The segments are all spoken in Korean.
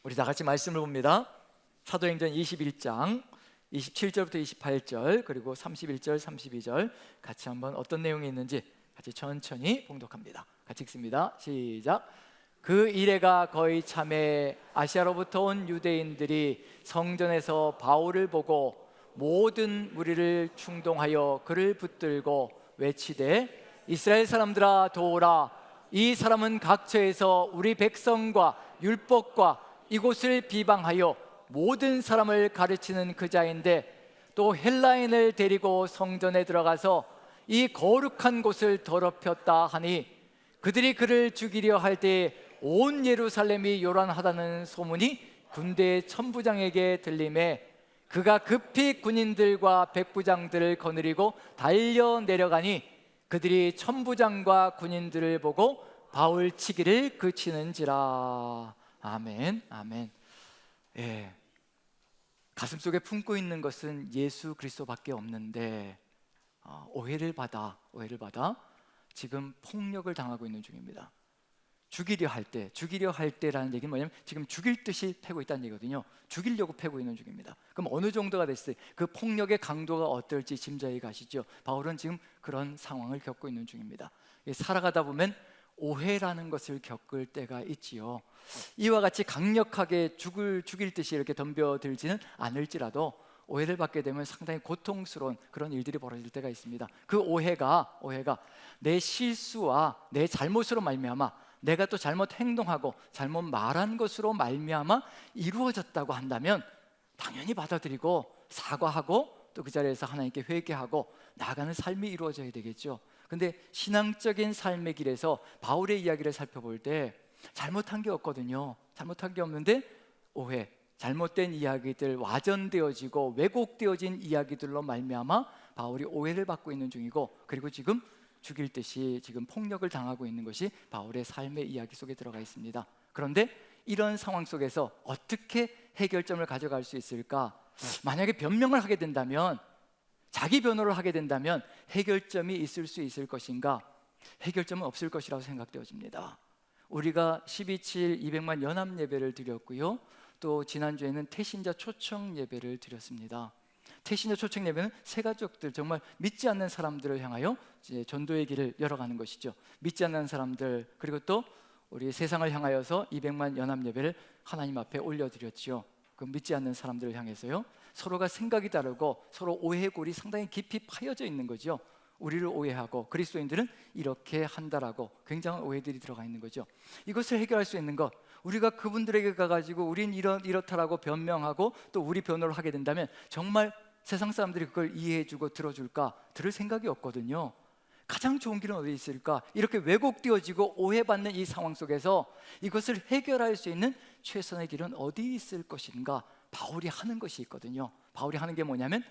우리 다 같이 말씀을 봅니다. 사도행전 21장 27절부터 28절 그리고 31절 32절 같이 한번 어떤 내용이 있는지 같이 천천히 봉독합니다. 같이 읽습니다. 시작. 그 이래가 거의 참에 아시아로부터 온 유대인들이 성전에서 바울을 보고 모든 무리를 충동하여 그를 붙들고 외치되 이스라엘 사람들아 도오라. 이 사람은 각처에서 우리 백성과 율법과 이곳을 비방하여 모든 사람을 가르치는 그 자인데 또 헬라인을 데리고 성전에 들어가서 이 거룩한 곳을 더럽혔다 하니 그들이 그를 죽이려 할 때 온 예루살렘이 요란하다는 소문이 군대 천부장에게 들림에 그가 급히 군인들과 백부장들을 거느리고 달려 내려가니 그들이 천부장과 군인들을 보고 바울 치기를 그치는지라. 아멘, 아멘. 예, 가슴속에 품고 있는 것은 예수 그리스도밖에 없는데 오해를 받아 지금 폭력을 당하고 있는 중입니다. 죽이려 할 때라는 얘기는 뭐냐면 지금 죽일 듯이 패고 있다는 얘기거든요. 죽이려고 패고 있는 중입니다. 그럼 어느 정도가 됐을 때 그 폭력의 강도가 어떨지 짐작이 가시죠. 바울은 지금 그런 상황을 겪고 있는 중입니다. 살아가다 보면 오해라는 것을 겪을 때가 있지요. 이와 같이 강력하게 죽일 듯이 이렇게 덤벼들지는 않을지라도 오해를 받게 되면 상당히 고통스러운 그런 일들이 벌어질 때가 있습니다. 그 오해가 내 실수와 내 잘못으로 말미암아 내가 또 잘못 행동하고 잘못 말한 것으로 말미암아 이루어졌다고 한다면 당연히 받아들이고 사과하고 또 그 자리에서 하나님께 회개하고 나아가는 삶이 이루어져야 되겠죠. 근데 신앙적인 삶의 길에서 바울의 이야기를 살펴볼 때 잘못한 게 없거든요. 잘못한 게 없는데 오해, 잘못된 이야기들, 와전되어지고 왜곡되어진 이야기들로 말미암아 바울이 오해를 받고 있는 중이고, 그리고 지금 죽일 듯이 지금 폭력을 당하고 있는 것이 바울의 삶의 이야기 속에 들어가 있습니다. 그런데 이런 상황 속에서 어떻게 해결점을 가져갈 수 있을까? 만약에 변명을 하게 된다면, 자기 변호를 하게 된다면 해결점이 있을 수 있을 것인가? 해결점은 없을 것이라고 생각되어집니다. 우리가 12.7 200만 연합 예배를 드렸고요, 또 지난주에는 태신자 초청 예배를 드렸습니다. 태신자 초청 예배는 새 가족들, 정말 믿지 않는 사람들을 향하여 이제 전도의 길을 열어가는 것이죠. 믿지 않는 사람들, 그리고 또 우리 세상을 향하여서 200만 연합 예배를 하나님 앞에 올려드렸죠. 그 믿지 않는 사람들을 향해서요, 서로가 생각이 다르고 서로 오해골이 상당히 깊이 파여져 있는 거죠. 우리를 오해하고 그리스도인들은 이렇게 한다라고 굉장한 오해들이 들어가 있는 거죠. 이것을 해결할 수 있는 것, 우리가 그분들에게 가가지고 우린 이렇다라고 변명하고 또 우리 변호를 하게 된다면 정말 세상 사람들이 그걸 이해해주고 들어줄까? 들을 생각이 없거든요. 가장 좋은 길은 어디 있을까? 이렇게 왜곡되어지고 오해받는 이 상황 속에서 이것을 해결할 수 있는 최선의 길은 어디 있을 것인가? 바울이 하는 것이 있거든요. 바울이 하는 게 뭐냐면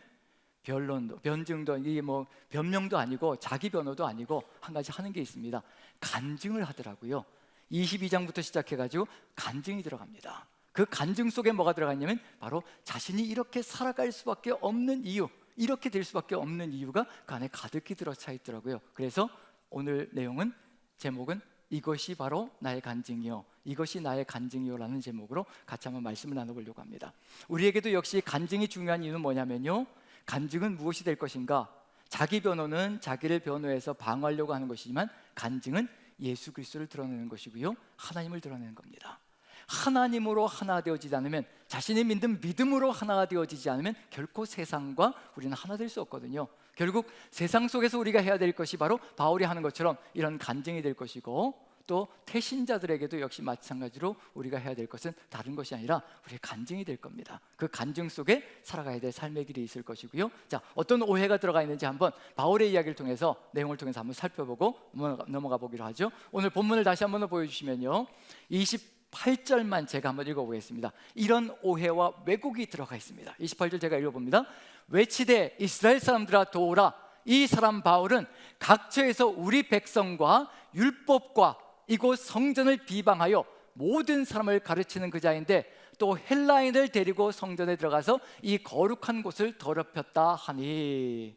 변론도, 변증도, 이게 뭐 변명도 아니고 자기 변호도 아니고 한 가지 하는 게 있습니다. 간증을 하더라고요. 22장부터 시작해가지고 간증이 들어갑니다. 그 간증 속에 뭐가 들어가 있냐면 바로 자신이 이렇게 살아갈 수밖에 없는 이유, 이렇게 될 수밖에 없는 이유가 그 안에 가득히 들어차 있더라고요. 그래서 오늘 내용은, 제목은 이것이 바로 나의 간증이요, 이것이 나의 간증이요 라는 제목으로 같이 한번 말씀을 나눠보려고 합니다. 우리에게도 역시 간증이 중요한 이유는 뭐냐면요, 간증은 무엇이 될 것인가? 자기 변호는 자기를 변호해서 방어하려고 하는 것이지만 간증은 예수 그리스도를 드러내는 것이고요, 하나님을 드러내는 겁니다. 하나님으로 하나 되어지지 않으면, 자신이 믿는 믿음으로 하나가 되어지지 않으면 결코 세상과 우리는 하나 될 수 없거든요. 결국 세상 속에서 우리가 해야 될 것이 바로 바울이 하는 것처럼 이런 간증이 될 것이고, 또 태신자들에게도 역시 마찬가지로 우리가 해야 될 것은 다른 것이 아니라 우리의 간증이 될 겁니다. 그 간증 속에 살아가야 될 삶의 길이 있을 것이고요. 자, 어떤 오해가 들어가 있는지 한번 바울의 이야기를 통해서, 내용을 통해서 한번 살펴보고 넘어가 보기로 하죠. 오늘 본문을 다시 한번 보여주시면요, 28절만 제가 한번 읽어보겠습니다. 이런 오해와 왜곡이 들어가 있습니다. 28절 제가 읽어봅니다. 외치되 이스라엘 사람들아 도오라. 이 사람 바울은 각처에서 우리 백성과 율법과 이곳 성전을 비방하여 모든 사람을 가르치는 그 자인데 또 헬라인을 데리고 성전에 들어가서 이 거룩한 곳을 더럽혔다 하니,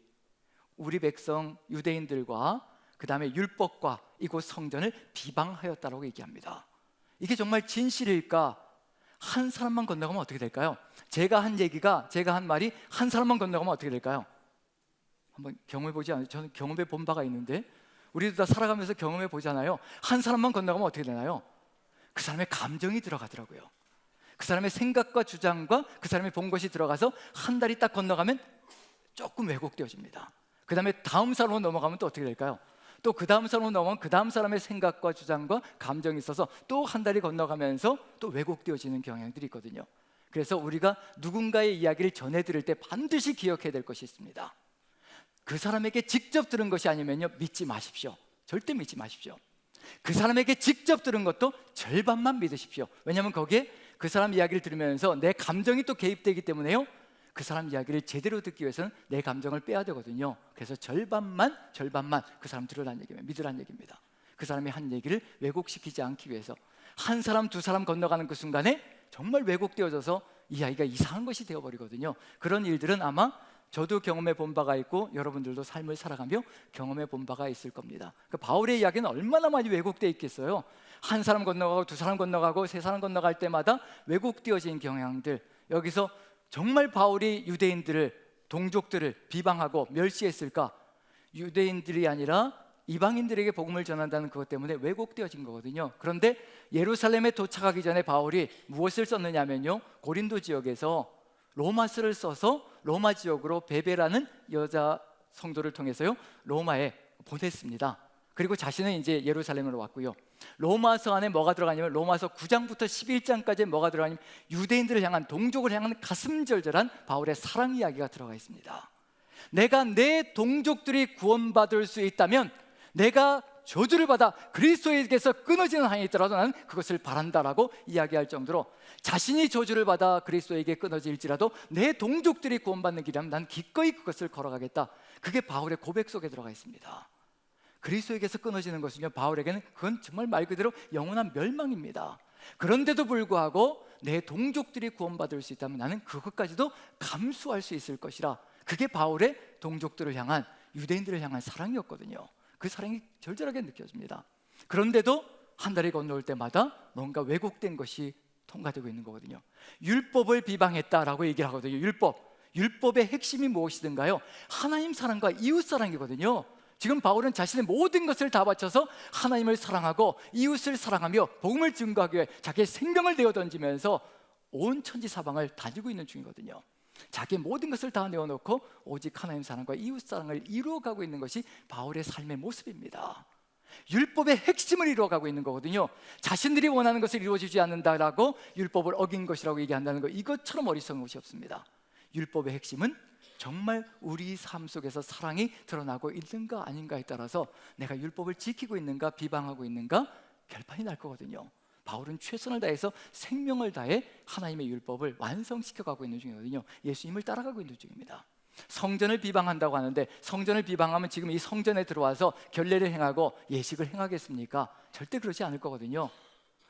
우리 백성 유대인들과 그 다음에 율법과 이곳 성전을 비방하였다라고 얘기합니다. 이게 정말 진실일까? 한 사람만 건너가면 어떻게 될까요? 제가 한 말이 한 사람만 건너가면 어떻게 될까요? 한번 경험해 보지 않아요? 저는 경험해 본 바가 있는데, 우리도 다 살아가면서 경험해 보잖아요. 한 사람만 건너가면 어떻게 되나요? 그 사람의 감정이 들어가더라고요. 그 사람의 생각과 주장과 그 사람이 본 것이 들어가서 한 달이 딱 건너가면 조금 왜곡되어집니다. 그 다음에 다음 사람으로 넘어가면 또 어떻게 될까요? 또 그 다음 사람으로 넘어가면 그 다음 사람의 생각과 주장과 감정이 있어서 또 한 달이 건너가면서 또 왜곡되어지는 경향들이 있거든요. 그래서 우리가 누군가의 이야기를 전해 들을 때 반드시 기억해야 될 것이 있습니다. 그 사람에게 직접 들은 것이 아니면요, 믿지 마십시오. 절대 믿지 마십시오. 그 사람에게 직접 들은 것도 절반만 믿으십시오. 왜냐하면 거기에 그 사람 이야기를 들으면서 내 감정이 또 개입되기 때문에요, 그 사람 이야기를 제대로 듣기 위해서는 내 감정을 빼야 되거든요. 그래서 절반만 그 사람 들으라는 얘기입니다. 믿으라는 얘기입니다. 그 사람이 한 얘기를 왜곡시키지 않기 위해서. 한 사람 두 사람 건너가는 그 순간에 정말 왜곡되어져서 이야기가 이상한 것이 되어버리거든요. 그런 일들은 아마 저도 경험해 본 바가 있고 여러분들도 삶을 살아가며 경험해 본 바가 있을 겁니다. 그 바울의 이야기는 얼마나 많이 왜곡되어 있겠어요. 한 사람 건너가고 두 사람 건너가고 세 사람 건너갈 때마다 왜곡되어진 경향들. 여기서 정말 바울이 유대인들을, 동족들을 비방하고 멸시했을까? 유대인들이 아니라 이방인들에게 복음을 전한다는 그것 때문에 왜곡되어진 거거든요. 그런데 예루살렘에 도착하기 전에 바울이 무엇을 썼느냐면요, 고린도 지역에서 로마서를 써서 로마 지역으로 베베라는 여자 성도를 통해서요 로마에 보냈습니다. 그리고 자신은 이제 예루살렘으로 왔고요. 로마서 안에 뭐가 들어가냐면 로마서 9장부터 11장까지 뭐가 들어가냐면 유대인들을 향한, 동족을 향한 가슴절절한 바울의 사랑 이야기가 들어가 있습니다. 내가 내 동족들이 구원받을 수 있다면, 내가 저주를 받아 그리스도에게서 끊어지는 한이 있더라도 나는 그것을 바란다라고 이야기할 정도로, 자신이 저주를 받아 그리스도에게 끊어질지라도 내 동족들이 구원받는 길이라면 난 기꺼이 그것을 걸어가겠다. 그게 바울의 고백 속에 들어가 있습니다. 그리스도에게서 끊어지는 것은요, 바울에게는 그건 정말 말 그대로 영원한 멸망입니다. 그런데도 불구하고 내 동족들이 구원받을 수 있다면 나는 그것까지도 감수할 수 있을 것이라. 그게 바울의 동족들을 향한, 유대인들을 향한 사랑이었거든요. 그 사랑이 절절하게 느껴집니다. 그런데도 한 달이 건너올 때마다 뭔가 왜곡된 것이 통과되고 있는 거거든요. 율법을 비방했다라고 얘기를 하거든요. 율법의 핵심이 무엇이든가요, 하나님 사랑과 이웃 사랑이거든요. 지금 바울은 자신의 모든 것을 다 바쳐서 하나님을 사랑하고 이웃을 사랑하며 복음을 증거하기 위해 자기의 생명을 내어 던지면서 온 천지 사방을 다니고 있는 중이거든요. 자기의 모든 것을 다 내어놓고 오직 하나님 사랑과 이웃 사랑을 이루어가고 있는 것이 바울의 삶의 모습입니다. 율법의 핵심을 이루어가고 있는 거거든요. 자신들이 원하는 것을 이루어지지 않는다라고 율법을 어긴 것이라고 얘기한다는 것, 이것처럼 어리석은 것이 없습니다. 율법의 핵심은 정말 우리 삶 속에서 사랑이 드러나고 있는가 아닌가에 따라서 내가 율법을 지키고 있는가 비방하고 있는가 결판이 날 거거든요. 바울은 최선을 다해서 생명을 다해 하나님의 율법을 완성시켜가고 있는 중이거든요. 예수님을 따라가고 있는 중입니다. 성전을 비방한다고 하는데, 성전을 비방하면 지금 이 성전에 들어와서 결례를 행하고 예식을 행하겠습니까? 절대 그러지 않을 거거든요.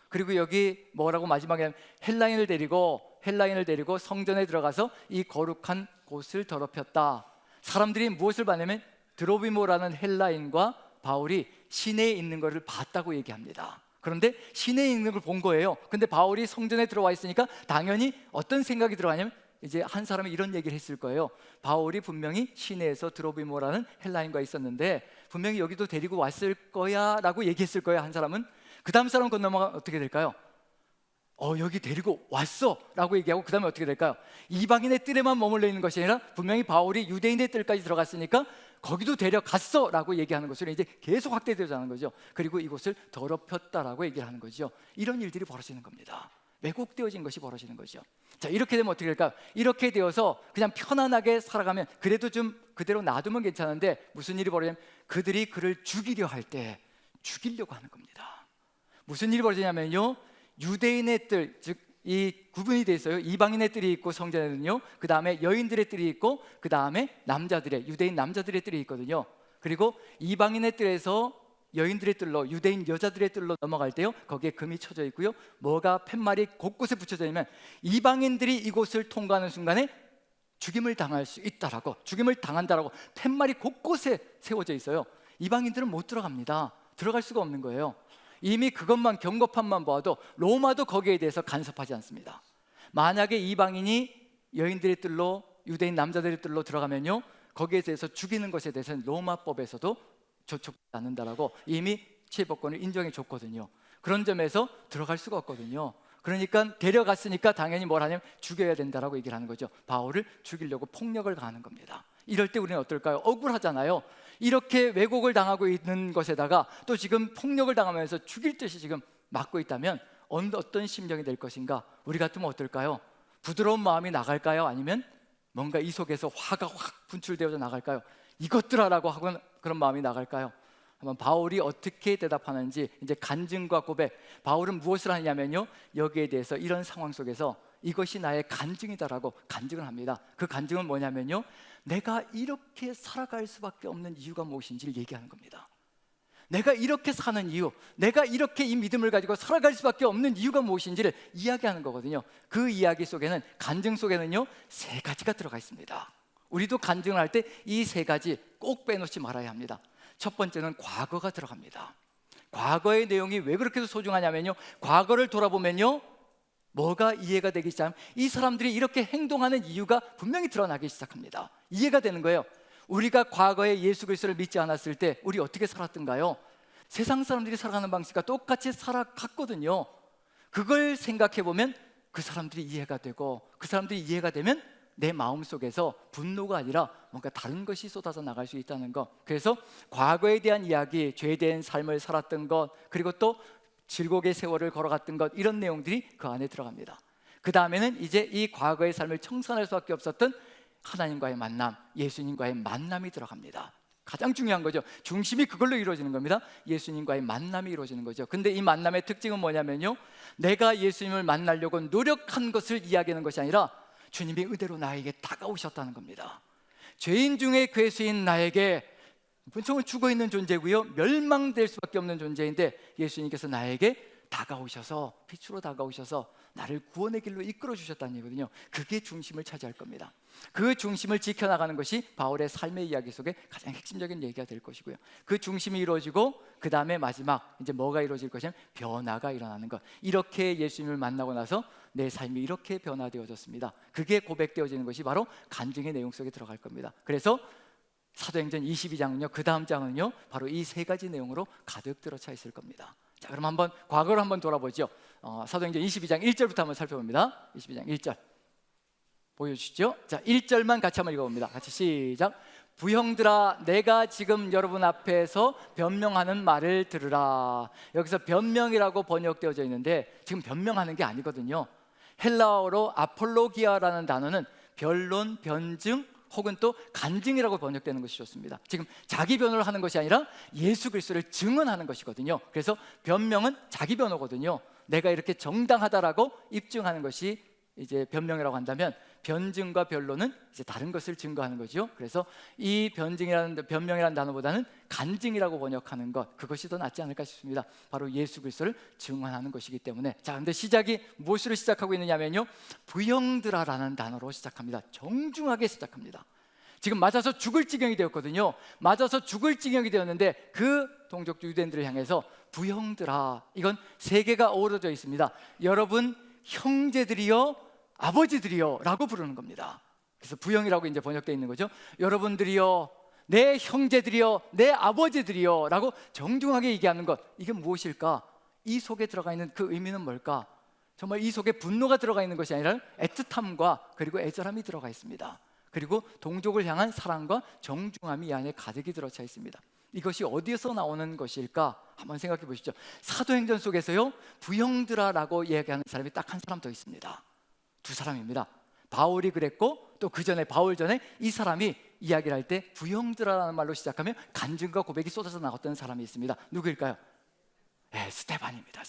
그리고 여기 뭐라고 마지막에 헬라인을 데리고 성전에 들어가서 이 거룩한 곳을 더럽혔다. 사람들이 무엇을 봤냐면 드로비모라는 헬라인과 바울이 시내에 있는 것을 봤다고 얘기합니다. 그런데 시내에 있는 걸 본 거예요. 근데 바울이 성전에 들어와 있으니까 당연히 어떤 생각이 들어가냐면, 이제 한 사람이 이런 얘기를 했을 거예요. 바울이 분명히 시내에서 드로비모라는 헬라인과 있었는데 분명히 여기도 데리고 왔을 거야 라고 얘기했을 거예요. 한 사람은. 그 다음 사람 건너면 어떻게 될까요? 여기 데리고 왔어 라고 얘기하고 그 다음에 어떻게 될까요? 이방인의 뜰에만 머물러 있는 것이 아니라 분명히 바울이 유대인의 뜰까지 들어갔으니까 거기도 데려갔어 라고 얘기하는 것으로 이제 계속 확대되자는 거죠. 그리고 이곳을 더럽혔다라고 얘기를 하는 거죠. 이런 일들이 벌어지는 겁니다. 왜곡되어진 것이 벌어지는 거죠. 자, 이렇게 되면 어떻게 될까요? 이렇게 되어서 그냥 편안하게 살아가면, 그래도 좀 그대로 놔두면 괜찮은데 무슨 일이 벌어지냐면 그들이 그를 죽이려 할 때 죽이려고 하는 겁니다. 무슨 일이 벌어지냐면요, 유대인의 뜰, 즉 이 구분이 돼 있어요. 이방인의 뜰이 있고 성전에는요, 그 다음에 여인들의 뜰이 있고 그 다음에 남자들의, 유대인 남자들의 뜰이 있거든요. 그리고 이방인의 뜰에서 여인들의 뜰로, 유대인 여자들의 뜰로 넘어갈 때요, 거기에 금이 쳐져 있고요, 뭐가 팻말이 곳곳에 붙여져 있으면 이방인들이 이곳을 통과하는 순간에 죽임을 당할 수 있다라고, 죽임을 당한다라고 팻말이 곳곳에 세워져 있어요. 이방인들은 못 들어갑니다. 들어갈 수가 없는 거예요. 이미 그것만 경고판만 보아도 로마도 거기에 대해서 간섭하지 않습니다. 만약에 이방인이 여인들의 뜰로, 유대인 남자들의 뜰로 들어가면요, 거기에 대해서 죽이는 것에 대해서는 로마법에서도 조촉하지 않는다라고 이미 취해법권을 인정해 줬거든요. 그런 점에서 들어갈 수가 없거든요. 그러니까 데려갔으니까 당연히 뭘 하냐면 죽여야 된다라고 얘기를 하는 거죠. 바울을 죽이려고 폭력을 가하는 겁니다. 이럴 때 우리는 어떨까요? 억울하잖아요. 이렇게 왜곡을 당하고 있는 것에다가 또 지금 폭력을 당하면서 죽일 듯이 지금 맞고 있다면 어떤 심정이 될 것인가? 우리 같으면 어떨까요? 부드러운 마음이 나갈까요? 아니면 뭔가 이 속에서 화가 확 분출되어서 나갈까요? 이것들아라고 하고 그런 마음이 나갈까요? 한번 바울이 어떻게 대답하는지, 이제 간증과 고백. 바울은 무엇을 하냐면요, 여기에 대해서 이런 상황 속에서 이것이 나의 간증이다라고 간증을 합니다. 그 간증은 뭐냐면요, 내가 이렇게 살아갈 수밖에 없는 이유가 무엇인지를 얘기하는 겁니다. 내가 이렇게 사는 이유, 내가 이렇게 이 믿음을 가지고 살아갈 수밖에 없는 이유가 무엇인지를 이야기하는 거거든요. 그 이야기 속에는, 간증 속에는요, 세 가지가 들어가 있습니다. 우리도 간증을 할 때 이 세 가지 꼭 빼놓지 말아야 합니다. 첫 번째는 과거가 들어갑니다. 과거의 내용이 왜 그렇게 소중하냐면요, 과거를 돌아보면요, 뭐가 이해가 되기 시작하면 이 사람들이 이렇게 행동하는 이유가 분명히 드러나기 시작합니다. 이해가 되는 거예요. 우리가 과거에 예수 그리스도를 믿지 않았을 때 우리 어떻게 살았던가요? 세상 사람들이 살아가는 방식과 똑같이 살아갔거든요. 그걸 생각해 보면 그 사람들이 이해가 되고, 그 사람들이 이해가 되면 내 마음속에서 분노가 아니라 뭔가 다른 것이 쏟아져 나갈 수 있다는 것. 그래서 과거에 대한 이야기, 죄에 대한 삶을 살았던 것, 그리고 또 질곡의 세월을 걸어갔던 것, 이런 내용들이 그 안에 들어갑니다. 그 다음에는 이제 이 과거의 삶을 청산할 수밖에 없었던 하나님과의 만남, 예수님과의 만남이 들어갑니다. 가장 중요한 거죠. 중심이 그걸로 이루어지는 겁니다. 예수님과의 만남이 이루어지는 거죠. 근데 이 만남의 특징은 뭐냐면요, 내가 예수님을 만나려고 노력한 것을 이야기하는 것이 아니라 주님이 의대로 나에게 다가오셨다는 겁니다. 죄인 중에 괴수인 나에게, 분명히 죽어있는 존재고요, 멸망될 수밖에 없는 존재인데 예수님께서 나에게 다가오셔서, 빛으로 다가오셔서 나를 구원의 길로 이끌어 주셨다는 얘기거든요. 그게 중심을 차지할 겁니다. 그 중심을 지켜나가는 것이 바울의 삶의 이야기 속에 가장 핵심적인 얘기가 될 것이고요. 그 중심이 이루어지고 그 다음에 마지막 이제 뭐가 이루어질 것이냐면 변화가 일어나는 것. 이렇게 예수님을 만나고 나서 내 삶이 이렇게 변화되어졌습니다. 그게 고백되어지는 것이 바로 간증의 내용 속에 들어갈 겁니다. 그래서 사도행전 22장은요, 그 다음 장은요, 바로 이 세 가지 내용으로 가득 들어차 있을 겁니다. 자, 그럼 한번 과거를 한번 돌아보죠. 사도행전 22장 1절부터 한번 살펴봅니다. 22장 1절 보여주시죠. 자, 1절만 같이 한번 읽어봅니다. 같이 시작. 부형들아, 내가 지금 여러분 앞에서 변명하는 말을 들으라. 여기서 변명이라고 번역되어져 있는데 지금 변명하는 게 아니거든요. 헬라어로 아폴로기아라는 단어는 변론, 변증 혹은 또 간증이라고 번역되는 것이 좋습니다. 지금 자기 변호를 하는 것이 아니라 예수 그리스도를 증언하는 것이거든요. 그래서 변명은 자기 변호거든요. 내가 이렇게 정당하다라고 입증하는 것이 이제 변명이라고 한다면, 변증과 변론은 이제 다른 것을 증거하는 거죠. 그래서 이 변명이라는 단어보다는 간증이라고 번역하는 것, 그것이 더 낫지 않을까 싶습니다. 바로 예수 그리스도를 증언하는 것이기 때문에. 자, 근데 시작이 무엇으로 시작하고 있느냐면요, 부형들아라는 단어로 시작합니다. 정중하게 시작합니다. 지금 맞아서 죽을 지경이 되었거든요. 맞아서 죽을 지경이 되었는데 그 동족주 유대인들을 향해서 부형들아, 이건 세 개가 어우러져 있습니다. 여러분 형제들이여, 아버지들이여 라고 부르는 겁니다. 그래서 부형이라고 이제 번역되어 있는 거죠. 여러분들이여, 내 형제들이여, 내 아버지들이여 라고 정중하게 얘기하는 것, 이게 무엇일까? 이 속에 들어가 있는 그 의미는 뭘까? 정말 이 속에 분노가 들어가 있는 것이 아니라 애틋함과 그리고 애절함이 들어가 있습니다. 그리고 동족을 향한 사랑과 정중함이 이 안에 가득히 들어차 있습니다. 이것이 어디에서 나오는 것일까? 한번 생각해 보시죠. 사도행전 속에서요, 부형들아라고 얘기하는 사람이 딱 한 사람 더 있습니다. 두 사람입니다. 바울이 그랬고 또 그 전에, 바울 전에 이 사람이 이야기를 할 때 부형들아라는 말로 시작하면 간증과 고백이 쏟아져 나왔던 사람이 있습니다. 누구일까요? 스데반입니다.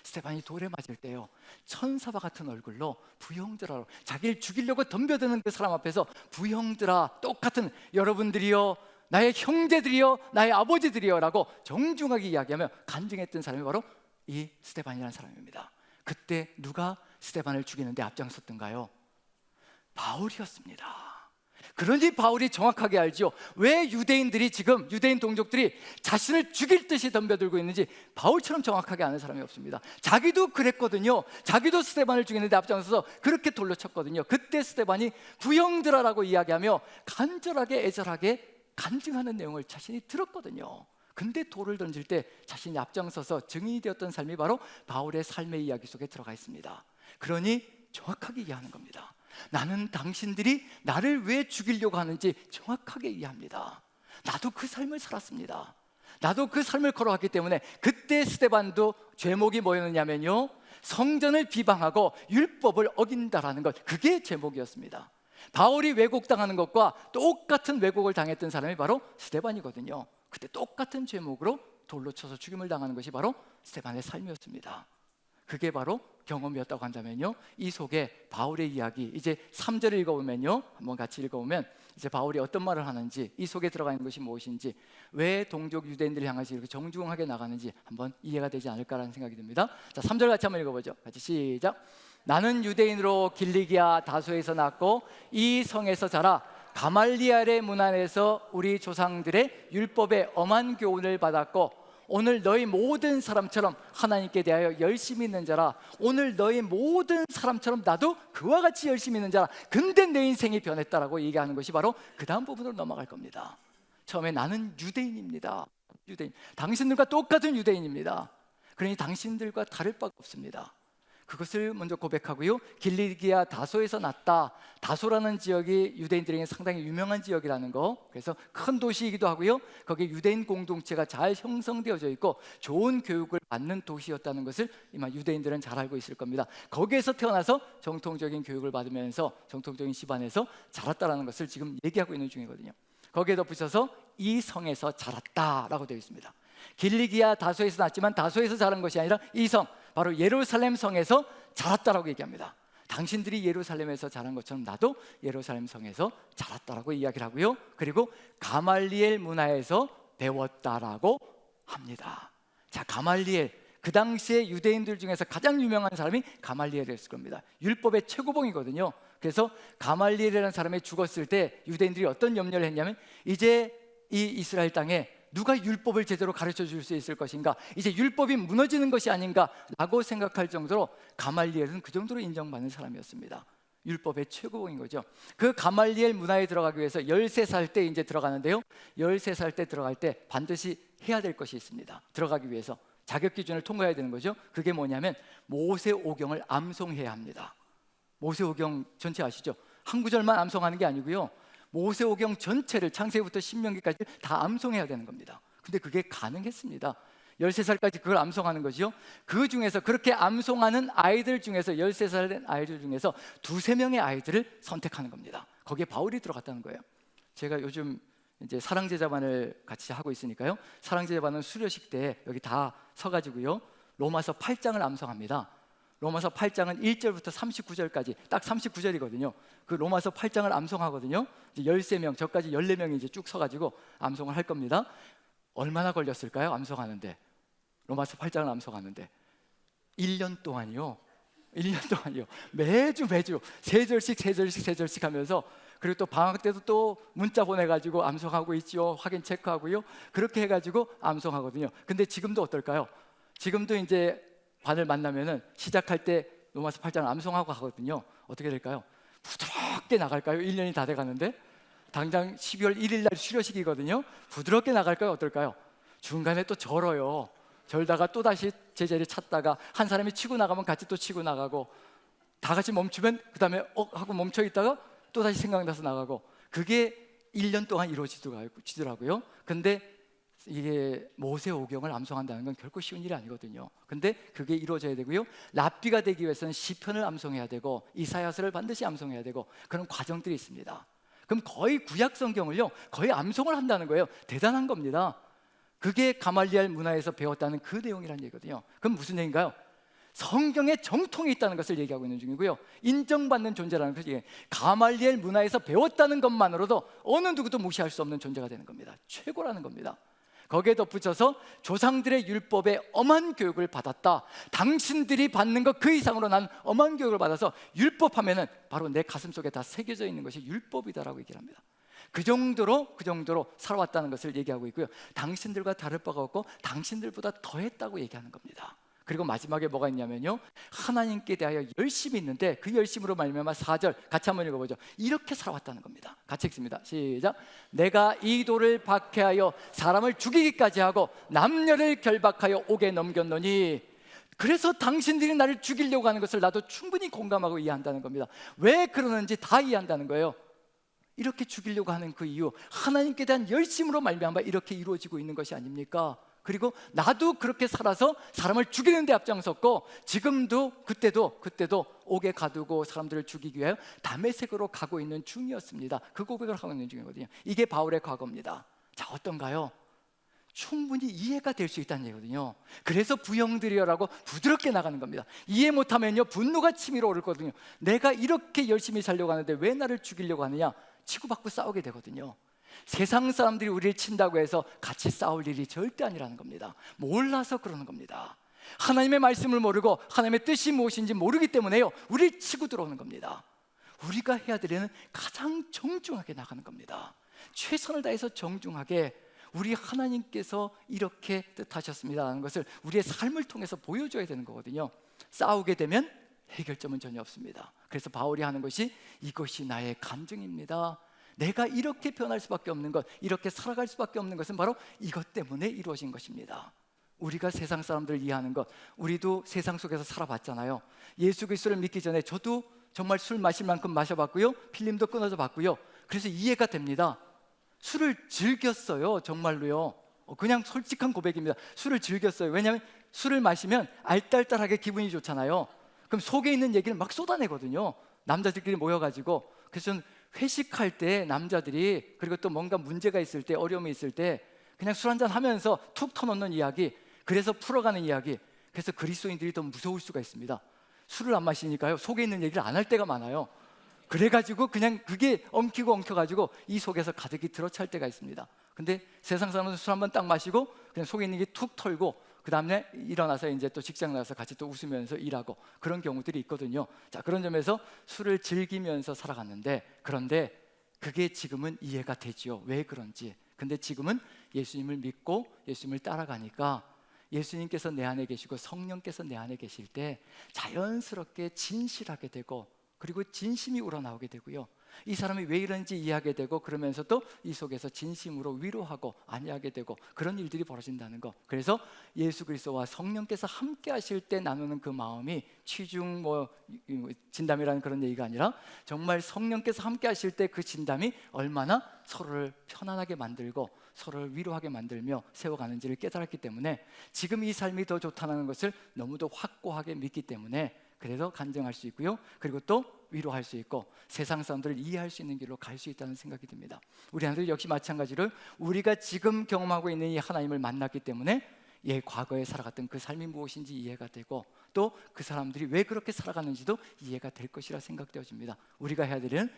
스데반이 돌에 맞을 때요, 천사와 같은 얼굴로 부형들아로, 자기를 죽이려고 덤벼드는 그 사람 앞에서 부형들아, 똑같은 여러분들이요, 나의 형제들이요, 나의 아버지들이요 라고 정중하게 이야기하며 간증했던 사람이 바로 이 스데반이라는 사람입니다. 그때 누가 스데반을 죽이는데 앞장섰던가요? 바울이었습니다. 그러니 바울이 정확하게 알죠. 왜 유대인들이 지금 유대인 동족들이 자신을 죽일 듯이 덤벼들고 있는지 바울처럼 정확하게 아는 사람이 없습니다. 자기도 그랬거든요. 자기도 스데반을 죽이는데 앞장서서 그렇게 돌로 쳤거든요. 그때 스데반이 부형들아라고 이야기하며 간절하게 애절하게 간증하는 내용을 자신이 들었거든요. 근데 돌을 던질 때 자신이 앞장서서 증인이 되었던 삶이 바로 바울의 삶의 이야기 속에 들어가 있습니다. 그러니 정확하게 이해하는 겁니다. 나는 당신들이 나를 왜 죽이려고 하는지 정확하게 이해합니다. 나도 그 삶을 살았습니다. 나도 그 삶을 걸어왔기 때문에 그때 스데반도 제목이 뭐였냐면요, 성전을 비방하고 율법을 어긴다라는 것, 그게 제목이었습니다. 바울이 왜곡당하는 것과 똑같은 왜곡을 당했던 사람이 바로 스데반이거든요. 그때 똑같은 제목으로 돌로 쳐서 죽임을 당하는 것이 바로 스데반의 삶이었습니다. 그게 바로 경험이었다고 한다면요, 이 속에 바울의 이야기, 이제 3절을 읽어보면요, 한번 같이 읽어보면 이제 바울이 어떤 말을 하는지, 이 속에 들어가 있는 것이 무엇인지, 왜 동족 유대인들을 향해서 이렇게 정중하게 나가는지 한번 이해가 되지 않을까라는 생각이 듭니다. 자, 3절 같이 한번 읽어보죠. 같이 시작. 나는 유대인으로 길리기아 다소에서 났고 이 성에서 자라 가말리엘의 문 안에서 우리 조상들의 율법의 엄한 교훈을 받았고 오늘 너희 모든 사람처럼 하나님께 대하여 열심히 있는 자라. 오늘 너희 모든 사람처럼 나도 그와 같이 열심히 있는 자라. 근데 내 인생이 변했다라고 얘기하는 것이 바로 그 다음 부분으로 넘어갈 겁니다. 처음에 나는 유대인입니다. 유대인, 당신들과 똑같은 유대인입니다. 그러니 당신들과 다를 바가 없습니다. 그것을 먼저 고백하고요, 길리기아 다소에서 났다. 다소라는 지역이 유대인들에게 상당히 유명한 지역이라는 거, 그래서 큰 도시이기도 하고요, 거기에 유대인 공동체가 잘 형성되어져 있고 좋은 교육을 받는 도시였다는 것을 이마 유대인들은 잘 알고 있을 겁니다. 거기에서 태어나서 정통적인 교육을 받으면서 정통적인 집안에서 자랐다는 것을 지금 얘기하고 있는 중이거든요. 거기에 덧붙여서 이 성에서 자랐다라고 되어 있습니다. 길리기아 다소에서 났지만 다소에서 자란 것이 아니라 이 성, 바로 예루살렘 성에서 자랐다라고 얘기합니다. 당신들이 예루살렘에서 자란 것처럼 나도 예루살렘 성에서 자랐다라고 이야기를 하고요, 그리고 가말리엘 문화에서 배웠다라고 합니다. 자, 가말리엘, 그 당시에 유대인들 중에서 가장 유명한 사람이 가말리엘이었을 겁니다. 율법의 최고봉이거든요. 그래서 가말리엘이라는 사람이 죽었을 때 유대인들이 어떤 염려를 했냐면, 이제 이 이스라엘 땅에 누가 율법을 제대로 가르쳐 줄 수 있을 것인가, 이제 율법이 무너지는 것이 아닌가라고 생각할 정도로 가말리엘은 그 정도로 인정받는 사람이었습니다. 율법의 최고봉인 거죠. 그 가말리엘 문화에 들어가기 위해서 13살 때 이제 들어가는데요, 13살 때 들어갈 때 반드시 해야 될 것이 있습니다. 들어가기 위해서 자격 기준을 통과해야 되는 거죠. 그게 뭐냐면 모세오경을 암송해야 합니다. 모세오경 전체 아시죠? 한 구절만 암송하는 게 아니고요, 모세오경 전체를 창세기부터 신명기까지 다 암송해야 되는 겁니다. 근데 그게 가능했습니다. 13살까지 그걸 암송하는 거죠. 그 중에서 그렇게 암송하는 아이들 중에서 13살 된 아이들 중에서 두세 명의 아이들을 선택하는 겁니다. 거기에 바울이 들어갔다는 거예요. 제가 요즘 이제 사랑제자반을 같이 하고 있으니까요, 사랑제자반은 수료식 때 여기 다 서가지고요, 로마서 8장을 암송합니다. 로마서 8장은 1절부터 39절까지 딱 39절이거든요. 그 로마서 8장을 암송하거든요. 이제 13명, 저까지 14명이 이제 쭉 서가지고 암송을 할 겁니다. 얼마나 걸렸을까요? 암송하는데, 로마서 8장을 암송하는데 1년 동안이요. 1년 동안이요. 매주 3절씩 하면서, 그리고 또 방학 때도 또 문자 보내가지고 암송하고 있죠. 확인 체크하고요. 그렇게 해가지고 암송하거든요. 근데 지금도 어떨까요? 지금도 이제 반을 만나면은 시작할 때 로마서 8장 암송하고 하거든요. 어떻게 될까요? 부드럽게 나갈까요? 1년이 다 돼가는데 당장 12월 1일 날 수료식이거든요. 부드럽게 나갈까요? 어떨까요? 중간에 또 절어요. 절다가 또 다시 제자리 찾다가 한 사람이 치고 나가면 같이 또 치고 나가고, 다 같이 멈추면 그 다음에 하고 멈춰 있다가 또 다시 생각나서 나가고, 그게 1년 동안 이루어지더라고요. 근데 이게 모세오경을 암송한다는 건 결코 쉬운 일이 아니거든요. 근데 그게 이루어져야 되고요, 랍비가 되기 위해서는 시편을 암송해야 되고 이사야서를 반드시 암송해야 되고, 그런 과정들이 있습니다. 그럼 거의 구약 성경을요 거의 암송을 한다는 거예요. 대단한 겁니다. 그게 가말리엘 문화에서 배웠다는 그 내용이라는 얘기거든요. 그럼 무슨 얘기인가요? 성경에 정통이 있다는 것을 얘기하고 있는 중이고요, 인정받는 존재라는 것이, 가말리엘 문화에서 배웠다는 것만으로도 어느 누구도 무시할 수 없는 존재가 되는 겁니다. 최고라는 겁니다. 거기에 덧붙여서 조상들의 율법에 엄한 교육을 받았다. 당신들이 받는 것 그 이상으로 난 엄한 교육을 받아서 율법하면은 바로 내 가슴 속에 다 새겨져 있는 것이 율법이다라고 얘기를 합니다. 그 정도로 살아왔다는 것을 얘기하고 있고요. 당신들과 다를 바가 없고 당신들보다 더했다고 얘기하는 겁니다. 그리고 마지막에 뭐가 있냐면요, 하나님께 대하여 열심이 있는데 그 열심으로 말미암아 4절 같이 한번 읽어보죠. 이렇게 살아왔다는 겁니다. 같이 읽습니다. 시작. 내가 이 돌을 박해하여 사람을 죽이기까지 하고 남녀를 결박하여 옥에 넘겼노니, 그래서 당신들이 나를 죽이려고 하는 것을 나도 충분히 공감하고 이해한다는 겁니다. 왜 그러는지 다 이해한다는 거예요. 이렇게 죽이려고 하는 그 이유, 하나님께 대한 열심으로 말미암아 이렇게 이루어지고 있는 것이 아닙니까? 그리고 나도 그렇게 살아서 사람을 죽이는 데 앞장섰고, 지금도 그때도 옥에 가두고 사람들을 죽이기 위하여 다메섹으로 가고 있는 중이었습니다. 그 고백을 하고 있는 중이거든요. 이게 바울의 과거입니다. 자, 어떤가요? 충분히 이해가 될 수 있다는 얘기거든요. 그래서 부형들이여라고 부드럽게 나가는 겁니다. 이해 못하면요, 분노가 치밀어 오르거든요. 내가 이렇게 열심히 살려고 하는데 왜 나를 죽이려고 하느냐, 치고받고 싸우게 되거든요. 세상 사람들이 우리를 친다고 해서 같이 싸울 일이 절대 아니라는 겁니다. 몰라서 그러는 겁니다. 하나님의 말씀을 모르고 하나님의 뜻이 무엇인지 모르기 때문에요, 우리를 치고 들어오는 겁니다. 우리가 해야 될 일은 가장 정중하게 나가는 겁니다. 최선을 다해서 정중하게, 우리 하나님께서 이렇게 뜻하셨습니다라는 것을 우리의 삶을 통해서 보여줘야 되는 거거든요. 싸우게 되면 해결점은 전혀 없습니다. 그래서 바울이 하는 것이 이것이 나의 간증입니다. 내가 이렇게 변할 수밖에 없는 것, 이렇게 살아갈 수밖에 없는 것은 바로 이것 때문에 이루어진 것입니다. 우리가 세상 사람들을 이해하는 것, 우리도 세상 속에서 살아봤잖아요. 예수 그리스도를 믿기 전에 저도 정말 술 마실 만큼 마셔봤고요, 필름도 끊어져 봤고요. 그래서 이해가 됩니다. 술을 즐겼어요, 정말로요. 그냥 솔직한 고백입니다. 술을 즐겼어요. 왜냐하면 술을 마시면 알딸딸하게 기분이 좋잖아요. 그럼 속에 있는 얘기를 막 쏟아내거든요, 남자들끼리 모여가지고. 그래서 회식할 때 남자들이, 그리고 또 뭔가 문제가 있을 때, 어려움이 있을 때 그냥 술 한잔 하면서 툭 터놓는 이야기, 그래서 풀어가는 이야기. 그래서 그리스도인들이 더 무서울 수가 있습니다. 술을 안 마시니까요, 속에 있는 얘기를 안 할 때가 많아요. 그래가지고 그냥 그게 엉켜가지고 이 속에서 가득히 들어찰 때가 있습니다. 근데 세상 사람은 술 한번 딱 마시고 그냥 속에 있는 게 툭 털고 그 다음에 일어나서 이제 또 직장 나가서 같이 또 웃으면서 일하고, 그런 경우들이 있거든요. 자, 그런 점에서 술을 즐기면서 살아갔는데, 그런데 그게 지금은 이해가 되지요, 왜 그런지. 근데 지금은 예수님을 믿고 예수님을 따라가니까 예수님께서 내 안에 계시고 성령께서 내 안에 계실 때 자연스럽게 진실하게 되고, 그리고 진심이 우러나오게 되고요, 이 사람이 왜 이런지 이해하게 되고, 그러면서도 이 속에서 진심으로 위로하고 안위하게 되고, 그런 일들이 벌어진다는 거. 그래서 예수 그리스도와 성령께서 함께 하실 때 나누는 그 마음이 취중 진담이라는 그런 얘기가 아니라, 정말 성령께서 함께 하실 때 그 진담이 얼마나 서로를 편안하게 만들고 서로를 위로하게 만들며 세워가는지를 깨달았기 때문에 지금 이 삶이 더 좋다는 것을 너무도 확고하게 믿기 때문에, 그래서 간증할 수 있고요, 그리고 또 위로할 수 있고 세상 사람들을 이해할 수 있는 길로 갈 수 있다는 생각이 듭니다. 우리 하나들 역시 마찬가지로 우리가 지금 경험하고 있는 이 하나님을 만났기 때문에 과거에 살아갔던 그 삶이 무엇인지 이해가 되고, 또 그 사람들이 왜 그렇게 살아가는지도 이해가 될 것이라 생각되어집니다. 우리가 해야 될 일은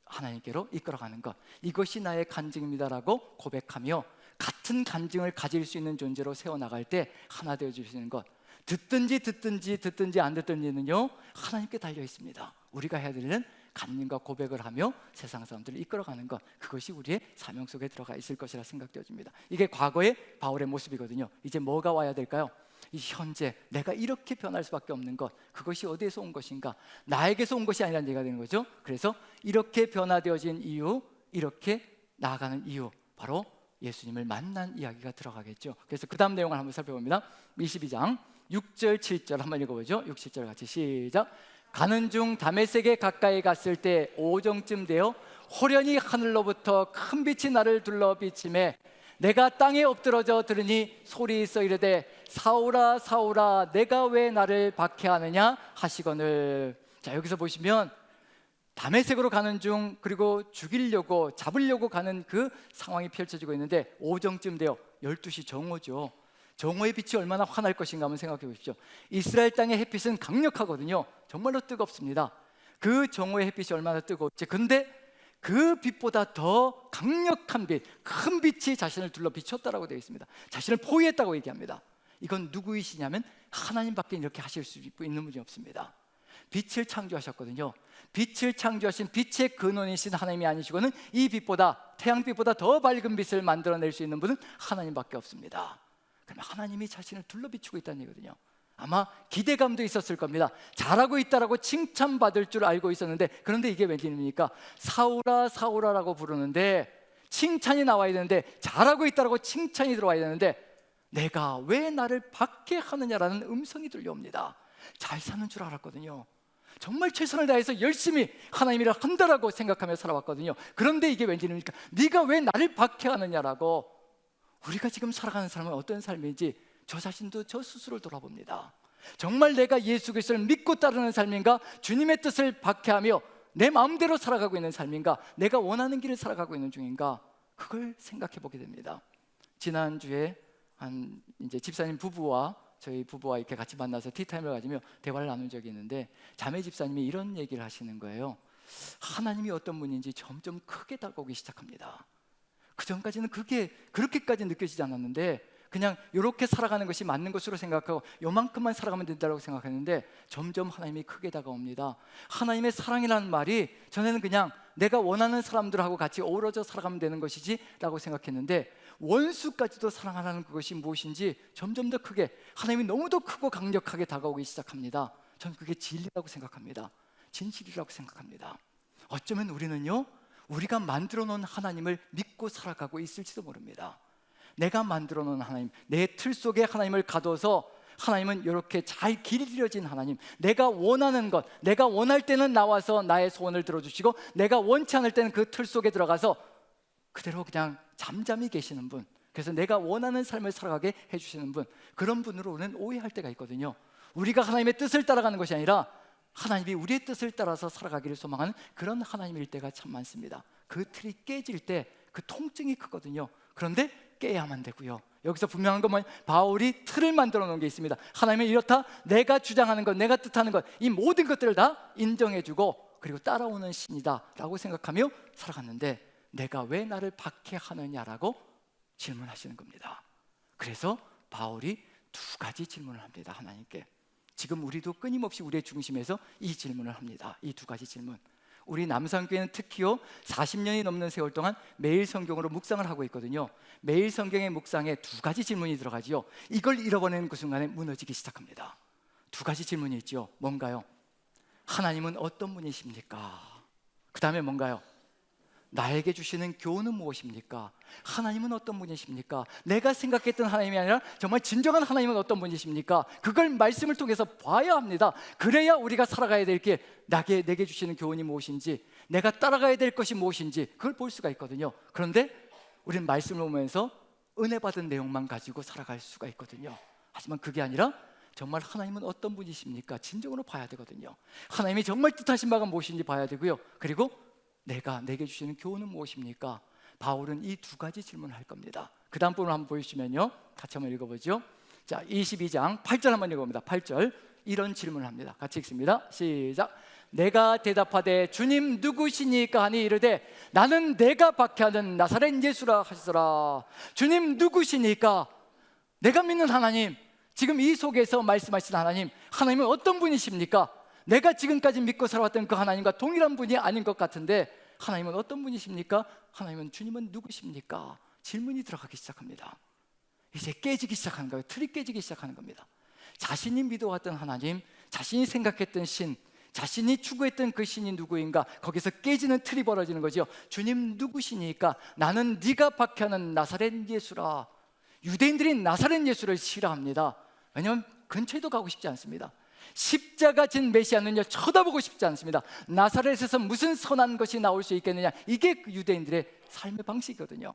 하나님께로 이끌어가는 것, 이것이 나의 간증입니다라고 고백하며 같은 간증을 가질 수 있는 존재로 세워나갈 때 하나 되어주시는 것. 듣든지 안 듣든지는요, 하나님께 달려 있습니다. 우리가 해야 될 일은 간증과 고백을 하며 세상 사람들을 이끌어가는 것, 그것이 우리의 사명 속에 들어가 있을 것이라 생각되어집니다. 이게 과거의 바울의 모습이거든요. 이제 뭐가 와야 될까요? 이 현재 내가 이렇게 변할 수밖에 없는 것, 그것이 어디에서 온 것인가? 나에게서 온 것이 아니라는 얘기가 되는 거죠. 그래서 이렇게 변화되어진 이유, 이렇게 나아가는 이유, 바로 예수님을 만난 이야기가 들어가겠죠. 그래서 그 다음 내용을 한번 살펴봅니다. 22장 6절 7절 한번 읽어보죠. 6, 7절 같이 시작. 가는 중 다메섹에 가까이 갔을 때 오정쯤 되어 호련히 하늘로부터 큰 빛이 나를 둘러 비치매 내가 땅에 엎드러져 들으니 소리 있어 이르되 사울아 사울아 내가 왜 나를 박해하느냐 하시거늘. 자, 여기서 보시면 다메섹으로 가는 중, 그리고 죽이려고 잡으려고 가는 그 상황이 펼쳐지고 있는데 오정쯤 되어 12시 정오죠. 정오의 빛이 얼마나 환할 것인가 한번 생각해 보십시오. 이스라엘 땅의 햇빛은 강력하거든요. 정말로 뜨겁습니다. 그 정오의 햇빛이 얼마나 뜨거울지. 근데 그 빛보다 더 강력한 빛, 큰 빛이 자신을 둘러 비췄다라고 되어 있습니다. 자신을 포위했다고 얘기합니다. 이건 누구이시냐면 하나님밖에 이렇게 하실 수 있는 분이 없습니다. 빛을 창조하셨거든요. 빛을 창조하신 빛의 근원이신 하나님이 아니시고는 이 빛보다, 태양빛보다 더 밝은 빛을 만들어낼 수 있는 분은 하나님밖에 없습니다. 그러면 하나님이 자신을 둘러 비추고 있다는 얘기거든요. 아마 기대감도 있었을 겁니다. 잘하고 있다라고 칭찬받을 줄 알고 있었는데, 그런데 이게 웬일입니까? 사울아 사울아라고 부르는데 칭찬이 나와야 되는데, 잘하고 있다라고 칭찬이 들어와야 되는데 내가 왜 나를 박해하느냐라는 음성이 들려옵니다. 잘 사는 줄 알았거든요. 정말 최선을 다해서 열심히 하나님이라 한다라고 생각하며 살아왔거든요. 그런데 이게 웬일입니까? 네가 왜 나를 박해하느냐라고. 우리가 지금 살아가는 삶은 어떤 삶인지 저 자신도 저 스스로를 돌아봅니다. 정말 내가 예수 그리스도를 믿고 따르는 삶인가? 주님의 뜻을 박해하며 내 마음대로 살아가고 있는 삶인가? 내가 원하는 길을 살아가고 있는 중인가? 그걸 생각해 보게 됩니다. 지난주에 이제 집사님 부부와 저희 부부와 이렇게 같이 만나서 티타임을 가지며 대화를 나눈 적이 있는데, 자매 집사님이 이런 얘기를 하시는 거예요. 하나님이 어떤 분인지 점점 크게 다가오기 시작합니다. 그 전까지는 그렇게까지 느껴지지 않았는데 그냥 이렇게 살아가는 것이 맞는 것으로 생각하고 요만큼만 살아가면 된다고 생각했는데 점점 하나님이 크게 다가옵니다. 하나님의 사랑이라는 말이 전에는 그냥 내가 원하는 사람들하고 같이 어우러져 살아가면 되는 것이지 라고 생각했는데, 원수까지도 사랑하라는 그것이 무엇인지 점점 더 크게, 하나님이 너무도 크고 강력하게 다가오기 시작합니다. 저는 그게 진리라고 생각합니다. 진실이라고 생각합니다. 어쩌면 우리는요, 우리가 만들어 놓은 하나님을 믿고 살아가고 있을지도 모릅니다. 내가 만들어 놓은 하나님, 내 틀 속에 하나님을 가둬서 하나님은 이렇게 잘 길들여진 하나님, 내가 원하는 것, 내가 원할 때는 나와서 나의 소원을 들어주시고 내가 원치 않을 때는 그 틀 속에 들어가서 그대로 그냥 잠잠히 계시는 분, 그래서 내가 원하는 삶을 살아가게 해주시는 분, 그런 분으로 우리는 오해할 때가 있거든요. 우리가 하나님의 뜻을 따라가는 것이 아니라 하나님이 우리의 뜻을 따라서 살아가기를 소망하는 그런 하나님일 때가 참 많습니다. 그 틀이 깨질 때 그 통증이 크거든요. 그런데 깨야만 되고요. 여기서 분명한 건 뭐냐면 바울이 틀을 만들어 놓은 게 있습니다. 하나님은 이렇다, 내가 주장하는 것, 내가 뜻하는 것, 이 모든 것들을 다 인정해주고 그리고 따라오는 신이다 라고 생각하며 살아갔는데, 내가 왜 나를 박해하느냐라고 질문하시는 겁니다. 그래서 바울이 두 가지 질문을 합니다. 하나님께. 지금 우리도 끊임없이 우리의 중심에서 이 질문을 합니다. 이 두 가지 질문. 우리 남산교회는 특히요 40년이 넘는 세월 동안 매일 성경으로 묵상을 하고 있거든요. 매일 성경의 묵상에 두 가지 질문이 들어가지요. 이걸 잃어버리는 그 순간에 무너지기 시작합니다. 두 가지 질문이 있죠. 뭔가요? 하나님은 어떤 분이십니까? 그 다음에 뭔가요? 나에게 주시는 교훈은 무엇입니까? 하나님은 어떤 분이십니까? 내가 생각했던 하나님이 아니라 정말 진정한 하나님은 어떤 분이십니까? 그걸 말씀을 통해서 봐야 합니다. 그래야 우리가 살아가야 될 게, 내게 주시는 교훈이 무엇인지, 내가 따라가야 될 것이 무엇인지 그걸 볼 수가 있거든요. 그런데 우리는 말씀을 보면서 은혜 받은 내용만 가지고 살아갈 수가 있거든요. 하지만 그게 아니라 정말 하나님은 어떤 분이십니까? 진정으로 봐야 되거든요. 하나님이 정말 뜻하신 바가 무엇인지 봐야 되고요. 그리고 내게 주시는 교훈은 무엇입니까? 바울은 이 두 가지 질문을 할 겁니다. 그 다음 부분을 한번 보여주시면요, 같이 한번 읽어보죠. 자, 22장 8절 한번 읽어봅니다. 8절 이런 질문을 합니다. 같이 읽습니다. 시작. 내가 대답하되 주님 누구시니까 하니 이르되 나는 내가 박해하는 나사렛 예수라 하시더라. 주님 누구시니까? 내가 믿는 하나님, 지금 이 속에서 말씀하신 하나님은 어떤 분이십니까? 내가 지금까지 믿고 살아왔던 그 하나님과 동일한 분이 아닌 것 같은데 하나님은 어떤 분이십니까? 주님은 누구십니까? 질문이 들어가기 시작합니다. 이제 깨지기 시작하는 거예요. 틀이 깨지기 시작하는 겁니다. 자신이 믿어왔던 하나님, 자신이 생각했던 신, 자신이 추구했던 그 신이 누구인가, 거기서 깨지는 틀이 벌어지는 거죠. 주님 누구시니까? 나는 네가 박해하는 나사렛 예수라. 유대인들이 나사렛 예수를 싫어합니다. 왜냐하면 근처에도 가고 싶지 않습니다. 십자가 진 메시아는요 쳐다보고 싶지 않습니다. 나사렛에서 무슨 선한 것이 나올 수 있겠느냐, 이게 유대인들의 삶의 방식이거든요.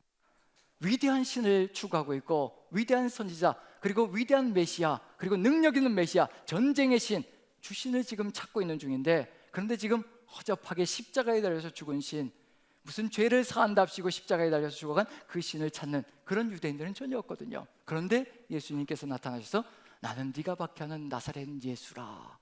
위대한 신을 추구하고 있고, 위대한 선지자, 그리고 위대한 메시아, 그리고 능력 있는 메시아, 전쟁의 신, 주신을 지금 찾고 있는 중인데, 그런데 지금 허접하게 십자가에 달려서 죽은 신, 무슨 죄를 사한답시고 십자가에 달려서 죽어간 그 신을 찾는 그런 유대인들은 전혀 없거든요. 그런데 예수님께서 나타나셔서 나는 네가 박해하는 나사렛 예수라,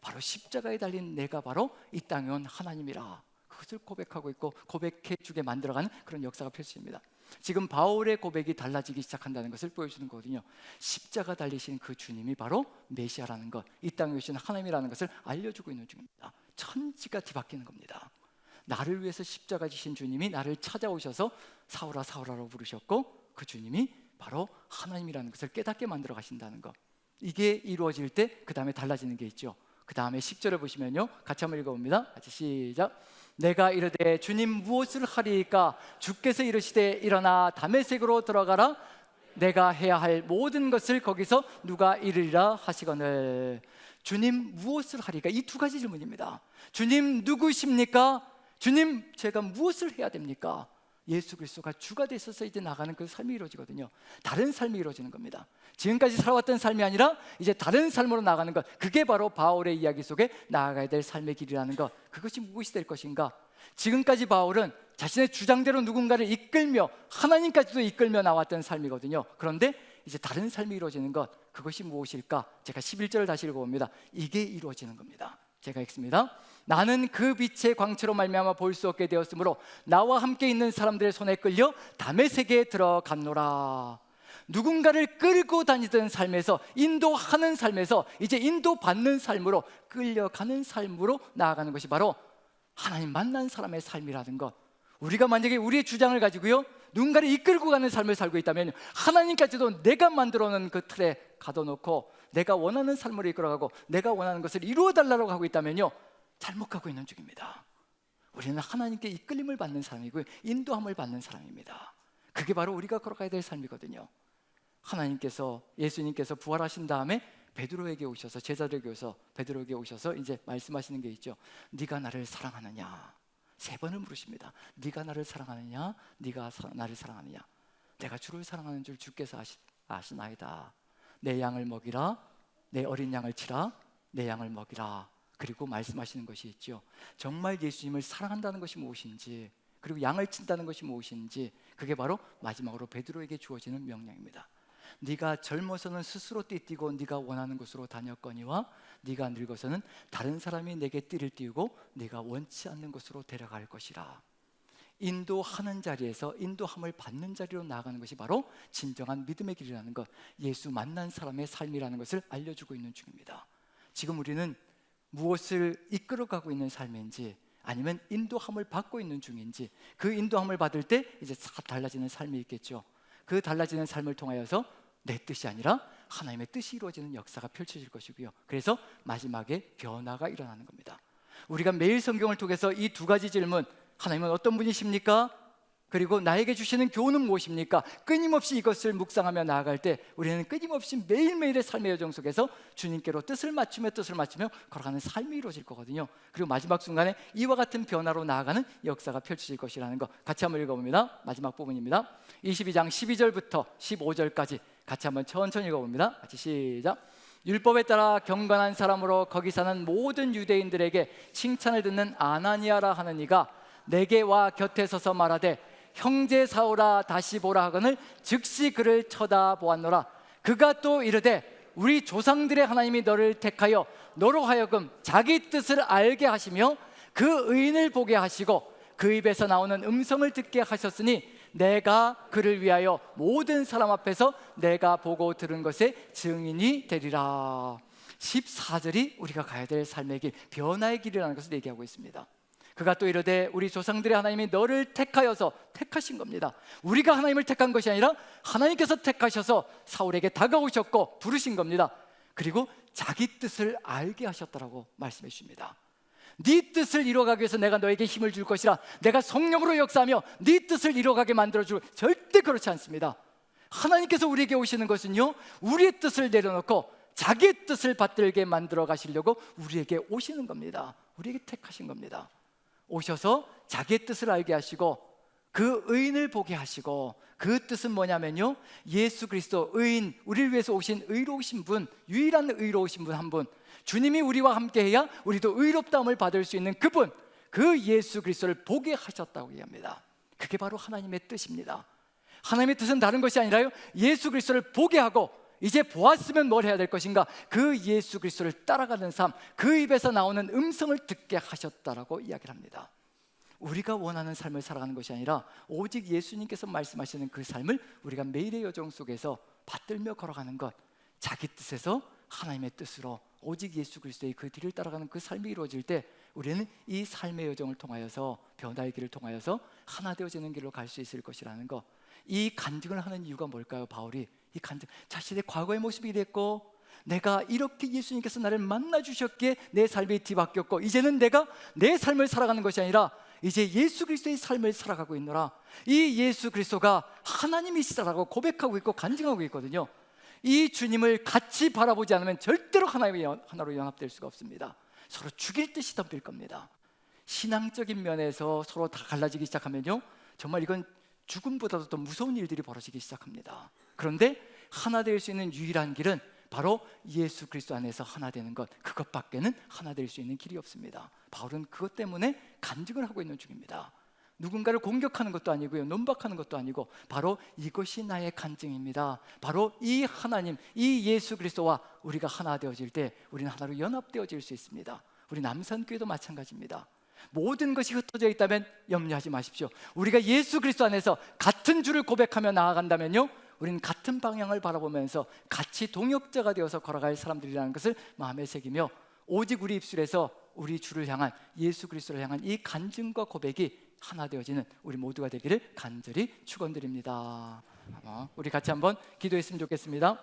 바로 십자가에 달린 내가 바로 이 땅에 온 하나님이라, 그 그것을 고백하고 있고 고백해 주게 만들어가는 그런 역사가 펼쳐집니다. 지금 바울의 고백이 달라지기 시작한다는 것을 보여주는 거거든요. 십자가 달리신 그 주님이 바로 메시아라는 것, 이 땅에 오신 하나님이라는 것을 알려주고 있는 중입니다. 천지가 뒤바뀌는 겁니다. 나를 위해서 십자가 지신 주님이 나를 찾아오셔서 사울아 사울아라고 부르셨고, 그 주님이 바로 하나님이라는 것을 깨닫게 만들어 가신다는 것, 이게 이루어질 때 그 다음에 달라지는 게 있죠. 그 다음에 10절을 보시면요, 같이 한번 읽어봅니다. 같이 시작. 내가 이르되 주님 무엇을 하리이까? 주께서 이르시되 일어나 다메섹으로 들어가라. 내가 해야 할 모든 것을 거기서 누가 이르리라 하시거늘. 주님 무엇을 하리까? 이 두 가지 질문입니다. 주님 누구십니까? 주님 제가 무엇을 해야 됩니까? 예수 그리스도가 주가 되셔서 이제 나가는 그 삶이 이루어지거든요. 다른 삶이 이루어지는 겁니다. 지금까지 살아왔던 삶이 아니라 이제 다른 삶으로 나가는 것, 그게 바로 바울의 이야기 속에 나아가야 될 삶의 길이라는 것, 그것이 무엇이 될 것인가? 지금까지 바울은 자신의 주장대로 누군가를 이끌며 하나님까지도 이끌며 나왔던 삶이거든요. 그런데 이제 다른 삶이 이루어지는 것, 그것이 무엇일까? 제가 11절을 다시 읽어봅니다. 이게 이루어지는 겁니다. 제가 읽습니다. 나는 그 빛의 광채로 말미암아 볼 수 없게 되었으므로 나와 함께 있는 사람들의 손에 끌려 다메섹에 들어갔노라. 누군가를 끌고 다니던 삶에서, 인도하는 삶에서 이제 인도받는 삶으로, 끌려가는 삶으로 나아가는 것이 바로 하나님 만난 사람의 삶이라는 것. 우리가 만약에 우리의 주장을 가지고요 누군가를 이끌고 가는 삶을 살고 있다면, 하나님까지도 내가 만들어놓은 그 틀에 가둬놓고 내가 원하는 삶으로 이끌어가고 내가 원하는 것을 이루어달라고 하고 있다면요, 잘못 가고 있는 중입니다. 우리는 하나님께 이끌림을 받는 사람이고 인도함을 받는 사람입니다. 그게 바로 우리가 걸어가야 될 삶이거든요. 하나님께서, 예수님께서 부활하신 다음에 베드로에게 오셔서, 제자들에게 오셔서, 베드로에게 오셔서 이제 말씀하시는 게 있죠. 네가 나를 사랑하느냐? 3번을 물으십니다. 네가 나를 사랑하느냐? 네가 나를 사랑하느냐? 내가 주를 사랑하는 줄 주께서 아시나이다. 내 양을 먹이라. 내 어린 양을 치라. 내 양을 먹이라. 그리고 말씀하시는 것이 있죠. 정말 예수님을 사랑한다는 것이 무엇인지, 그리고 양을 친다는 것이 무엇인지, 그게 바로 마지막으로 베드로에게 주어지는 명령입니다. 네가 젊어서는 스스로 띠뛰고 네가 원하는 곳으로 다녔거니와 네가 늙어서는 다른 사람이 내게 띠를 띠우고 네가 원치 않는 곳으로 데려갈 것이라. 인도하는 자리에서 인도함을 받는 자리로 나아가는 것이 바로 진정한 믿음의 길이라는 것, 예수 만난 사람의 삶이라는 것을 알려주고 있는 중입니다. 지금 우리는 무엇을 이끌어가고 있는 삶인지, 아니면 인도함을 받고 있는 중인지, 그 인도함을 받을 때 이제 달라지는 삶이 있겠죠. 그 달라지는 삶을 통하여서 내 뜻이 아니라 하나님의 뜻이 이루어지는 역사가 펼쳐질 것이고요. 그래서 마지막에 변화가 일어나는 겁니다. 우리가 매일 성경을 통해서 이 두 가지 질문, 하나님은 어떤 분이십니까? 그리고 나에게 주시는 교훈은 무엇입니까? 끊임없이 이것을 묵상하며 나아갈 때 우리는 끊임없이 매일매일의 삶의 여정 속에서 주님께로 뜻을 맞추며 걸어가는 삶이 이루어질 거거든요. 그리고 마지막 순간에 이와 같은 변화로 나아가는 역사가 펼쳐질 것이라는 것, 같이 한번 읽어봅니다. 마지막 부분입니다. 22장 12절부터 15절까지 같이 한번 천천히 읽어봅니다. 같이 시작. 율법에 따라 경건한 사람으로 거기 사는 모든 유대인들에게 칭찬을 듣는 아나니아라 하는 이가 내게 와 곁에 서서 말하되 형제 사울아 다시 보라 하거늘 즉시 그를 쳐다보았노라. 그가 또 이르되 우리 조상들의 하나님이 너를 택하여 너로 하여금 자기 뜻을 알게 하시며 그 의인을 보게 하시고 그 입에서 나오는 음성을 듣게 하셨으니 내가 그를 위하여 모든 사람 앞에서 내가 보고 들은 것의 증인이 되리라. 14절이 우리가 가야 될 삶의 길, 변화의 길이라는 것을 얘기하고 있습니다. 그가 또 이르되 우리 조상들의 하나님이 너를 택하여서, 택하신 겁니다. 우리가 하나님을 택한 것이 아니라 하나님께서 택하셔서 사울에게 다가오셨고 부르신 겁니다. 그리고 자기 뜻을 알게 하셨다라고 말씀해 주십니다. 네 뜻을 이루어가기 위해서 내가 너에게 힘을 줄 것이라, 내가 성령으로 역사하며 네 뜻을 이루어가게 만들어줄, 절대 그렇지 않습니다. 하나님께서 우리에게 오시는 것은요, 우리의 뜻을 내려놓고 자기의 뜻을 받들게 만들어 가시려고 우리에게 오시는 겁니다. 우리에게 택하신 겁니다. 오셔서 자기의 뜻을 알게 하시고 그 의인을 보게 하시고, 그 뜻은 뭐냐면요, 예수 그리스도 의인, 우리를 위해서 오신 의로우신 분, 유일한 의로우신 분 한 분, 주님이 우리와 함께해야 우리도 의롭다함을 받을 수 있는 그분, 그 예수 그리스도를 보게 하셨다고 얘기합니다. 그게 바로 하나님의 뜻입니다. 하나님의 뜻은 다른 것이 아니라요, 예수 그리스도를 보게 하고 이제 보았으면 뭘 해야 될 것인가, 그 예수 그리스도를 따라가는 삶, 그 입에서 나오는 음성을 듣게 하셨다라고 이야기를 합니다. 우리가 원하는 삶을 살아가는 것이 아니라 오직 예수님께서 말씀하시는 그 삶을 우리가 매일의 여정 속에서 받들며 걸어가는 것, 자기 뜻에서 하나님의 뜻으로 오직 예수 그리스도의 그 뒤를 따라가는 그 삶이 이루어질 때 우리는 이 삶의 여정을 통하여서, 변화의 길을 통하여서 하나 되어지는 길로 갈 수 있을 것이라는 것. 이 간증을 하는 이유가 뭘까요? 바울이 이 간증, 자신의 과거의 모습이 이랬고, 내가 이렇게 예수님께서 나를 만나 주셨기에 내 삶이 뒤바뀌었고, 이제는 내가 내 삶을 살아가는 것이 아니라 이제 예수 그리스도의 삶을 살아가고 있노라. 이 예수 그리스도가 하나님이시다라고 고백하고 있고 간증하고 있거든요. 이 주님을 같이 바라보지 않으면 절대로 하나로 연합될 수가 없습니다. 서로 죽일 듯이 덤빌 겁니다. 신앙적인 면에서 서로 다 갈라지기 시작하면요, 정말 이건 죽음보다도 더 무서운 일들이 벌어지기 시작합니다. 그런데 하나 될 수 있는 유일한 길은 바로 예수 그리스도 안에서 하나 되는 것, 그것밖에는 하나 될 수 있는 길이 없습니다. 바울은 그것 때문에 간증을 하고 있는 중입니다. 누군가를 공격하는 것도 아니고요, 논박하는 것도 아니고 바로 이것이 나의 간증입니다. 바로 이 하나님, 이 예수 그리스도와 우리가 하나 되어질 때 우리는 하나로 연합되어질 수 있습니다. 우리 남산교회도 마찬가지입니다. 모든 것이 흩어져 있다면 염려하지 마십시오. 우리가 예수 그리스도 안에서 같은 주를 고백하며 나아간다면요, 우리는 같은 방향을 바라보면서 같이 동역자가 되어서 걸어갈 사람들이라는 것을 마음에 새기며, 오직 우리 입술에서 우리 주를 향한, 예수 그리스도를 향한 이 간증과 고백이 하나 되어지는 우리 모두가 되기를 간절히 축원드립니다. 우리 같이 한번 기도했으면 좋겠습니다.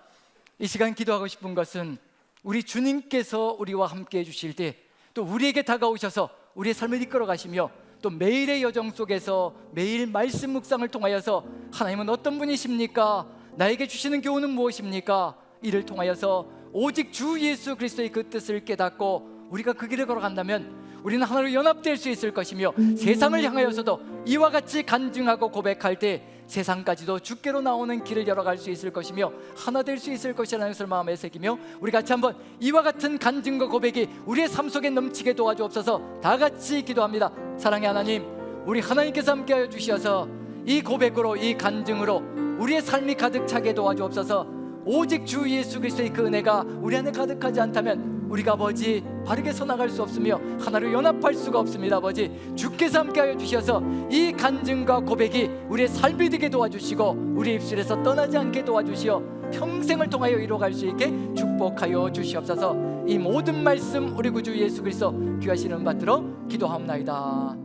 이 시간 기도하고 싶은 것은 우리 주님께서 우리와 함께 해주실 때 또 우리에게 다가오셔서 우리의 삶을 이끌어 가시며, 또 매일의 여정 속에서 매일 말씀 묵상을 통하여서 하나님은 어떤 분이십니까? 나에게 주시는 교훈은 무엇입니까? 이를 통하여서 오직 주 예수 그리스도의 그 뜻을 깨닫고 우리가 그 길을 걸어간다면 우리는 하나로 연합될 수 있을 것이며, 세상을 향하여서도 이와 같이 간증하고 고백할 때 세상까지도 주께로 나오는 길을 열어갈 수 있을 것이며 하나 될 수 있을 것이라는 것을 마음에 새기며, 우리 같이 한번 이와 같은 간증과 고백이 우리의 삶 속에 넘치게 도와주옵소서. 다 같이 기도합니다. 사랑의 하나님, 우리 하나님께서 함께하여 주셔서 이 고백으로, 이 간증으로 우리의 삶이 가득 차게 도와주옵소서. 오직 주 예수 그리스도의 그 은혜가 우리 안에 가득하지 않다면 우리가 아버지 바르게 서나갈 수 없으며 하나로 연합할 수가 없습니다. 아버지, 주께서 함께하여 주셔서 이 간증과 고백이 우리의 삶이 되게 도와주시고 우리 입술에서 떠나지 않게 도와주시어 평생을 통하여 이루어갈 수 있게 축복하여 주시옵소서. 이 모든 말씀 우리 구주 예수 그리스도 귀하신 이름 받들어 기도하옵나이다.